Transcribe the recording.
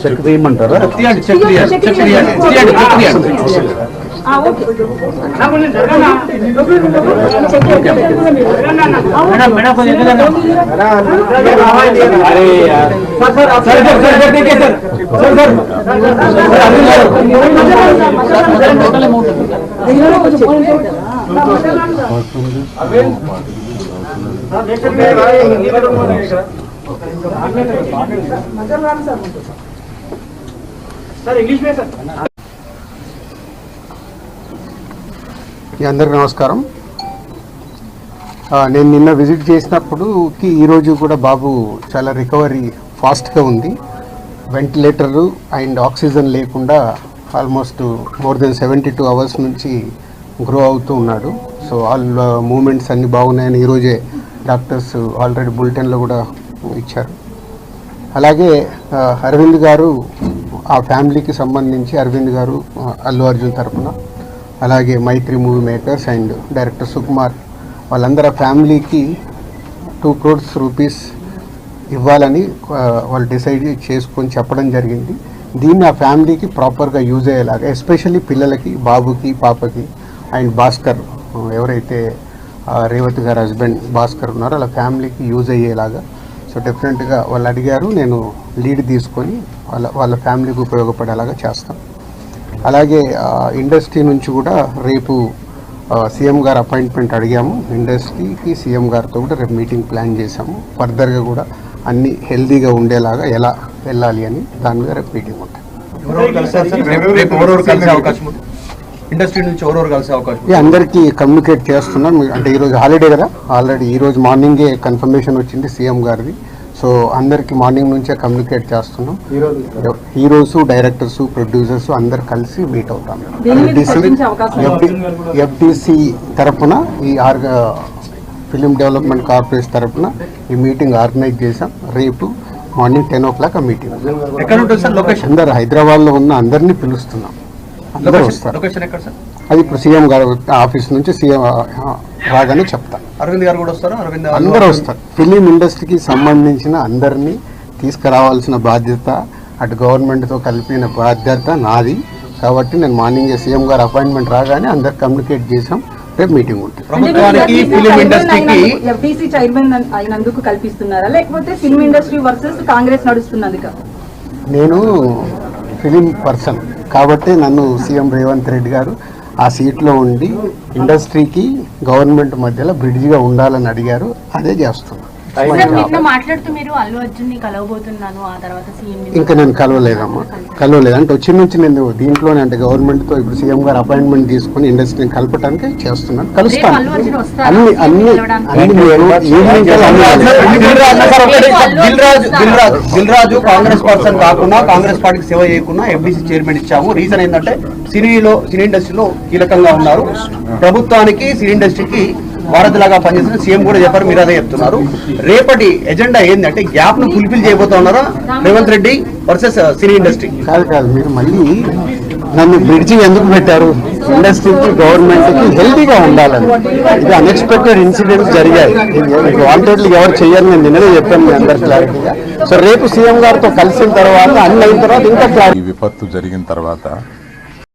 Check తీయమంటారా? అందరికీ నమస్కారం. నేను నిన్న విజిట్ చేసినప్పుడుకి ఈరోజు కూడా బాబు చాలా రికవరీ ఫాస్ట్గా ఉంది. వెంటిలేటరు అండ్ ఆక్సిజన్ లేకుండా ఆల్మోస్ట్ మోర్ దెన్ 72 అవర్స్ నుంచి గ్రో అవుతూ ఉన్నాడు. సో ఆల్ మూమెంట్స్ అన్నీ బాగున్నాయని ఈరోజే డాక్టర్స్ ఆల్రెడీ బులెటిన్లో కూడా ఇచ్చారు. అలాగే అరవింద్ గారు ఆ ఫ్యామిలీకి సంబంధించి అరవింద్ గారు అల్లు అర్జున్ తరఫున, అలాగే Mythri movie makers and director Sukumar వాళ్ళందరూ ఫ్యామిలీకి 2 crores రూపీస్ ఇవ్వాలని వాళ్ళు డిసైడ్ చేసుకొని చెప్పడం జరిగింది. దీన్ని ఆ ఫ్యామిలీకి ప్రాపర్గా యూజ్ అయ్యేలాగా, ఎస్పెషల్లీ పిల్లలకి, బాబుకి, పాపకి అండ్ భాస్కర్ ఎవరైతే రేవతి గారి హస్బెండ్ భాస్కర్ ఉన్నారో వాళ్ళ ఫ్యామిలీకి యూజ్ అయ్యేలాగా. సో డెఫినెట్గా వాళ్ళు అడిగారు, నేను లీడ్ తీసుకొని వాళ్ళ ఫ్యామిలీకి ఉపయోగపడేలాగా చేస్తాం. అలాగే ఇండస్ట్రీ నుంచి కూడా రేపు సీఎం గారు అపాయింట్మెంట్ అడిగాము. ఇండస్ట్రీకి సీఎం గారితో కూడా రేపు మీటింగ్ ప్లాన్ చేశాము. ఫర్దర్గా కూడా అన్ని హెల్తీగా ఉండేలాగా ఎలా వెళ్ళాలి అని దాని మీద రేపు మీటింగ్ ఉంటుంది. అందరికీ కమ్యూనికేట్ చేస్తున్నాం. అంటే ఈరోజు హాలిడే కదా, ఆల్రెడీ ఈరోజు మార్నింగే కన్ఫర్మేషన్ వచ్చింది సీఎం గారిది. సో అందరికి మార్నింగ్ నుంచే కమ్యూనికేట్ చేస్తున్నాం. హీరోస్, డైరెక్టర్స్, ప్రొడ్యూసర్స్ అందరు కలిసి మీట్ అవుతాం. ఎఫ్డిసి తరఫున ఈ ఫిలిం డెవలప్మెంట్ కార్పొరేషన్ తరఫున ఈ మీటింగ్ ఆర్గనైజ్ చేసాం. రేపు మార్నింగ్ 10 o'clock ఆ మీటింగ్. అందరు హైదరాబాద్లో ఉన్న అందరినీ పిలుస్తున్నాం. అందరూ వస్తారు. అది ఇప్పుడు సీఎం గారు ఆఫీస్ నుంచి సీఎం రాగానే చెప్తాను. అరవింద్ గారు కూడా వస్తారు. అందరూ వస్తారు. ఫిలిం ఇండస్ట్రీకి సంబంధించిన అందరినీ తీసుకురావాల్సిన బాధ్యత అటు గవర్నమెంట్తో కలిపిన బాధ్యత నాది. కాబట్టి నేను మార్నింగ్ సీఎం గారు అపాయింట్మెంట్ రాగానే అందరు కమ్యూనికేట్ చేసాం. రేపు మీటింగ్ ఉంటుంది. ప్రభుత్వానికి ఫిలిం ఇండస్ట్రీకి ఎఫ్డీసీ చైర్మన్ అయినందుకు కల్పిస్తున్నారా, లేకపోతే ఫిలిం ఇండస్ట్రీ వర్సెస్ కాంగ్రెస్ నడుస్తున్నందుక? నేను ఫిలిం పర్సన్ కాబట్టి నన్ను సీఎం రేవంత్ రెడ్డి గారు ఆ సీట్లో ఉండి ఇండస్ట్రీకి గవర్నమెంట్ మధ్యలో బ్రిడ్జిగా ఉండాలని అడిగారు. అదే చేస్తున్నాను. ఇంకా నేను కలవలేదమ్మా, కలవలేదు. అంటే వచ్చిన నుంచి నేను దీంట్లోనే అంటే గవర్నమెంట్తో ఇప్పుడు సీఎం గారు అపాయింట్మెంట్ తీసుకుని ఇండస్ట్రీని కలపడానికి చేస్తున్నాను. కలుస్తాను. దిల్రాజు కాంగ్రెస్ పర్సన్ కాకుండా, కాంగ్రెస్ పార్టీకి సేవ చేయకుండా ఎఫ్డీసీ చైర్మన్ ఇచ్చాము. రీజన్ ఏంటంటే సినీ ఇండస్ట్రీలో కీలకంగా ఉన్నారు. ప్రభుత్వానికి సినీ ఇండస్ట్రీకి వారధిలాగా పనిచేసిన సీఎం కూడా చెప్పారు, మీరు అదే చెప్తున్నారు. రేపటి ఎజెండా ఏంటంటే గ్యాప్ ను ఫుల్ఫిల్ చేయబోతా ఉన్నారా Revanth Reddy versus cine industry? కాదు, మీరు మళ్ళీ నన్ను బ్రిడ్జి ఎందుకు పెట్టారు? ఇండస్ట్రీకి, గవర్నమెంట్కి హెల్తీగా ఉండాలని. ఇది అన్ఎక్స్పెక్టెడ్ ఇన్సిడెంట్స్ జరిగాయి. వాంటెడ్లీ ఎవరు చెయ్యాలని నేను నిన్ననే చెప్పాను మీ అందరు క్లారిటీగా. సో రేపు సీఎం గారితో కలిసిన తర్వాత అన్ని అయిన తర్వాత ఇంకా ఈ విపత్తు జరిగిన తర్వాత